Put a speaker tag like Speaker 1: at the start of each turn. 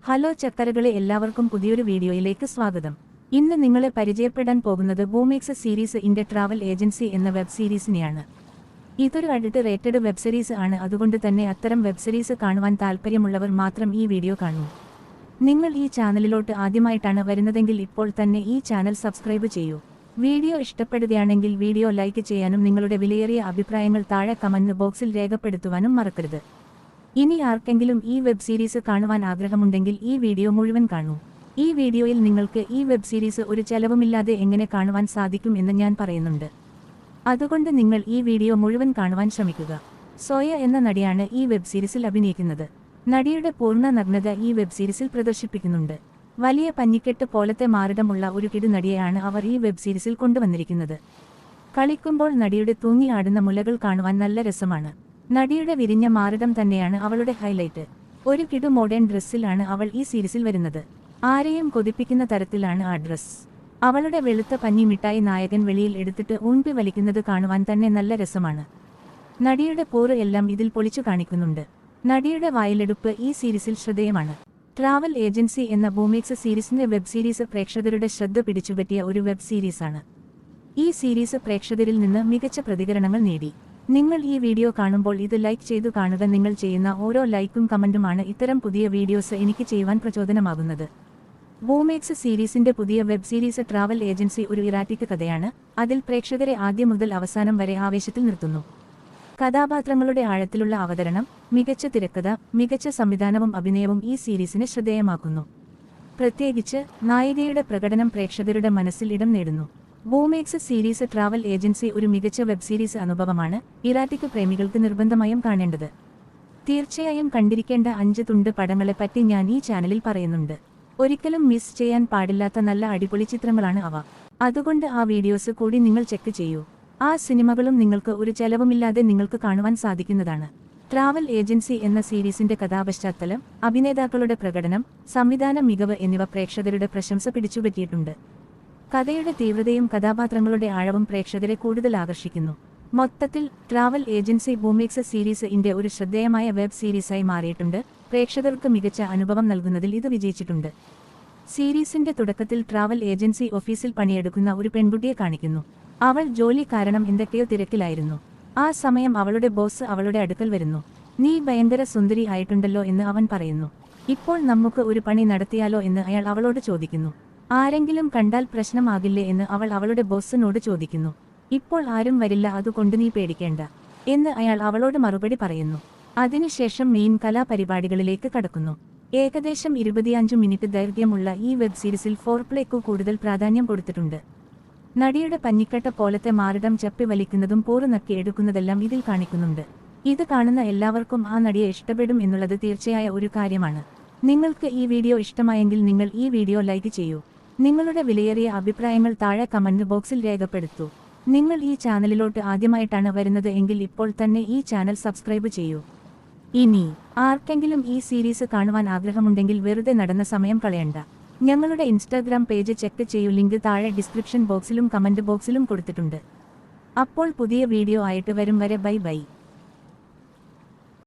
Speaker 1: Hello ചക്കരകളെ, എല്ലാവർക്കും പുതിയൊരു വീഡിയോയിലേക്ക് സ്വാഗതം. ഇന്ന് നിങ്ങളെ പരിചയപ്പെടാൻ പോകുന്നത് ബൂമേക്സ് സീരീസ് ഇന്റെ ട്രാവൽ ഏജൻസി എന്ന വെബ് സീരീസിനെയാണ്. ഇതൊരു അഡിറ്റ് റേറ്റഡ് വെബ് സീരീസ് ആണ്. അതുകൊണ്ട് തന്നെ അത്തരം വെബ് സീരീസ് കാണുവാൻ താല്പര്യമുള്ളവർ മാത്രം ഈ വീഡിയോ കാണൂ. നിങ്ങൾ ഈ ചാനലിലോട്ട് ആദ്യമായിട്ടാണ് വരുന്നതെങ്കിൽ ഇപ്പോൾ തന്നെ ഈ ചാനൽ സബ്സ്ക്രൈബ് ചെയ്യൂ. വീഡിയോ ഇഷ്ടപ്പെടുകയാണെങ്കിൽ വീഡിയോ ലൈക്ക് ചെയ്യാനും നിങ്ങളുടെ വിലയേറിയ അഭിപ്രായങ്ങൾ താഴെ കമന്റ് ബോക്സിൽ രേഖപ്പെടുത്തുവാനും മറക്കരുത്. ഇനി ആർക്കെങ്കിലും ഈ വെബ് സീരീസ് കാണുവാൻ ആഗ്രഹമുണ്ടെങ്കിൽ ഈ വീഡിയോ മുഴുവൻ കാണൂ. ഈ വീഡിയോയിൽ നിങ്ങൾക്ക് ഈ വെബ് സീരീസ് ഒരു ചെലവുമില്ലാതെ എങ്ങനെ കാണുവാൻ സാധിക്കും എന്ന് ഞാൻ പറയുന്നുണ്ട്. അതുകൊണ്ട് നിങ്ങൾ ഈ വീഡിയോ മുഴുവൻ കാണുവാൻ ശ്രമിക്കുക. സോയ എന്ന നടിയാണ് ഈ വെബ് സീരീസിൽ അഭിനയിക്കുന്നത്. നടിയുടെ പൂർണ്ണ നഗ്നത ഈ വെബ് സീരീസിൽ പ്രദർശിപ്പിക്കുന്നുണ്ട്. വലിയ പഞ്ഞിക്കെട്ട് പോലത്തെ മാറിടമുള്ള ഒരു കിടുനടിയെയാണ് അവർ ഈ വെബ് സീരീസിൽ കൊണ്ടുവന്നിരിക്കുന്നത്. കളിക്കുമ്പോൾ നടിയുടെ തൂങ്ങി ആടുന്ന മുലകൾ കാണുവാൻ നല്ല രസമാണ്. നടിയുടെ വിരിഞ്ഞ മാറിടം തന്നെയാണ് അവളുടെ ഹൈലൈറ്റ്. ഒരു കിടു മോഡേൺ ഡ്രസ്സിലാണ് അവൾ ഈ സീരീസിൽ വരുന്നത്. ആരെയും കൊതിപ്പിക്കുന്ന തരത്തിലാണ് ആ ഡ്രസ്. അവളുടെ വെളുത്ത പഞ്ഞി മിഠായി നായകൻ വെളിയിൽ എടുത്തിട്ട് ഊമ്പി വലിക്കുന്നത് കാണുവാൻ തന്നെ നല്ല രസമാണ്. നടിയുടെ പോറ് എല്ലാം ഇതിൽ പൊളിച്ചു കാണിക്കുന്നുണ്ട്. നടിയുടെ വായിലെടുപ്പ് ഈ സീരീസിൽ ശ്രദ്ധേയമാണ്. ട്രാവൽ ഏജൻസി എന്ന ബൂമേക്സ് സീരീസിന്റെ വെബ് സീരീസ് പ്രേക്ഷകരുടെ ശ്രദ്ധ പിടിച്ചുപറ്റിയ ഒരു വെബ് സീരീസാണ്. ഈ സീരീസ് പ്രേക്ഷകരിൽ നിന്ന് മികച്ച പ്രതികരണങ്ങൾ നേടി. നിങ്ങൾ ഈ വീഡിയോ കാണുമ്പോൾ ഇത് ലൈക്ക് ചെയ്തു കാണുക. നിങ്ങൾ ചെയ്യുന്ന ഓരോ ലൈക്കും കമന്റുമാണ് ഇത്തരം പുതിയ വീഡിയോസ് എനിക്ക് ചെയ്യുവാൻ പ്രചോദനമാകുന്നത്. ബൂമേക്സ് സീരീസിന്റെ പുതിയ വെബ് സീരീസ് ട്രാവൽ ഏജൻസി ഒരു ഇറാറ്റിക് കഥയാണ്. അതിൽ പ്രേക്ഷകരെ ആദ്യം മുതൽ അവസാനം വരെ ആവേശത്തിൽ നിർത്തുന്നു. കഥാപാത്രങ്ങളുടെ ആഴത്തിലുള്ള അവതരണം, മികച്ച തിരക്കഥ, മികച്ച സംവിധാനവും അഭിനയവും ഈ സീരീസിനെ ശ്രദ്ധേയമാക്കുന്നു. പ്രത്യേകിച്ച് നായികയുടെ പ്രകടനം പ്രേക്ഷകരുടെ മനസ്സിൽ ഇടം നേടുന്നു. ബൂമേക്സ് സീരീസ് ട്രാവൽ ഏജൻസി ഒരു മികച്ച വെബ് സീരീസ് അനുഭവമാണ്. ഇറാറ്റിക് പ്രേമികൾക്ക് നിർബന്ധമായും കാണേണ്ടത്. തീർച്ചയായും കണ്ടിരിക്കേണ്ട 5 തുണ്ട് പടങ്ങളെപ്പറ്റി ഞാൻ ഈ ചാനലിൽ പറയുന്നുണ്ട്. ഒരിക്കലും മിസ് ചെയ്യാൻ പാടില്ലാത്ത നല്ല അടിപൊളി ചിത്രങ്ങളാണ് അവ. അതുകൊണ്ട് ആ വീഡിയോസ് കൂടി നിങ്ങൾ ചെക്ക് ചെയ്യൂ. ആ സിനിമകളും നിങ്ങൾക്ക് ഒരു ചെലവുമില്ലാതെ നിങ്ങൾക്ക് കാണുവാൻ സാധിക്കുന്നതാണ്. ട്രാവൽ ഏജൻസി എന്ന സീരീസിന്റെ കഥാപശ്ചാത്തലം, അഭിനേതാക്കളുടെ പ്രകടനം, സംവിധാന മികവ് എന്നിവ പ്രേക്ഷകരുടെ പ്രശംസ പിടിച്ചുപറ്റിയിട്ടുണ്ട്. കഥയുടെ തീവ്രതയും കഥാപാത്രങ്ങളുടെ ആഴവും പ്രേക്ഷകരെ കൂടുതൽ ആകർഷിക്കുന്നു. മൊത്തത്തിൽ ട്രാവൽ ഏജൻസി ബൂമേക്സ് സീരീസ് ഇന്റെ ഒരു ശ്രദ്ധേയമായ വെബ് സീരീസായി മാറിയിട്ടുണ്ട്. പ്രേക്ഷകർക്ക് മികച്ച അനുഭവം നൽകുന്നതിൽ ഇത് വിജയിച്ചിട്ടുണ്ട്. സീരീസിന്റെ തുടക്കത്തിൽ ട്രാവൽ ഏജൻസി ഓഫീസിൽ പണിയെടുക്കുന്ന ഒരു പെൺകുട്ടിയെ കാണിക്കുന്നു. അവൾ ജോലി കാരണം എന്തൊക്കെയോ തിരക്കിലായിരുന്നു. ആ സമയം അവളുടെ ബോസ് അവളുടെ അടുക്കൽ വരുന്നു. "നീ ഭയങ്കര സുന്ദരി ആയിട്ടുണ്ടല്ലോ" എന്ന് അവൻ പറയുന്നു. "ഇപ്പോൾ നമുക്ക് ഒരു പണി നടത്തിയാലോ" എന്ന് അയാൾ അവളോട് ചോദിക്കുന്നു. "ആരെങ്കിലും കണ്ടാൽ പ്രശ്നമാകില്ലേ" എന്ന് അവൾ അവളുടെ ബോസിനോട് ചോദിക്കുന്നു. "ഇപ്പോൾ ആരും വരില്ല, അതുകൊണ്ട് നീ പേടിക്കേണ്ട" എന്ന് അയാൾ അവളോട് മറുപടി പറയുന്നു. അതിനുശേഷം മെയിൻ കലാപരിപാടികളിലേക്ക് കടക്കുന്നു. ഏകദേശം 25 മിനിറ്റ് ദൈർഘ്യമുള്ള ഈ വെബ് സീരീസിൽ ഫോർപ്ലേക്കു കൂടുതൽ പ്രാധാന്യം കൊടുത്തിട്ടുണ്ട്. നടിയുടെ പഞ്ഞിക്കട്ട പോലത്തെ മാറിടം ചപ്പി വലിക്കുന്നതും പോറ് നക്കി എടുക്കുന്നതെല്ലാം ഇതിൽ കാണിക്കുന്നുണ്ട്. ഇത് കാണുന്ന എല്ലാവർക്കും ആ നടിയെ ഇഷ്ടപ്പെടും എന്നുള്ളത് തീർച്ചയായ ഒരു കാര്യമാണ്. നിങ്ങൾക്ക് ഈ വീഡിയോ ഇഷ്ടമായെങ്കിൽ നിങ്ങൾ ഈ വീഡിയോ ലൈക്ക് ചെയ്യൂ. നിങ്ങളുടെ വിലയേറിയ അഭിപ്രായങ്ങൾ താഴെ കമന്റ് ബോക്സിൽ രേഖപ്പെടുത്തൂ. നിങ്ങൾ ഈ ചാനലിലോട്ട് ആദ്യമായിട്ടാണ് വരുന്നത് എങ്കിൽ ഇപ്പോൾ തന്നെ ഈ ചാനൽ സബ്സ്ക്രൈബ് ചെയ്യൂ. ഇനി ആർക്കെങ്കിലും ഈ സീരീസ് കാണുവാൻ ആഗ്രഹമുണ്ടെങ്കിൽ വെറുതെ നടന്ന സമയം കളയണ്ട. ഞങ്ങളുടെ ഇൻസ്റ്റാഗ്രാം പേജ് ചെക്ക് ചെയ്യൂ. ലിങ്ക് താഴെ ഡിസ്ക്രിപ്ഷൻ ബോക്സിലും കമന്റ് ബോക്സിലും കൊടുത്തിട്ടുണ്ട്. അപ്പോൾ പുതിയ വീഡിയോ ആയിട്ട് വരും വരെ ബൈ ബൈ.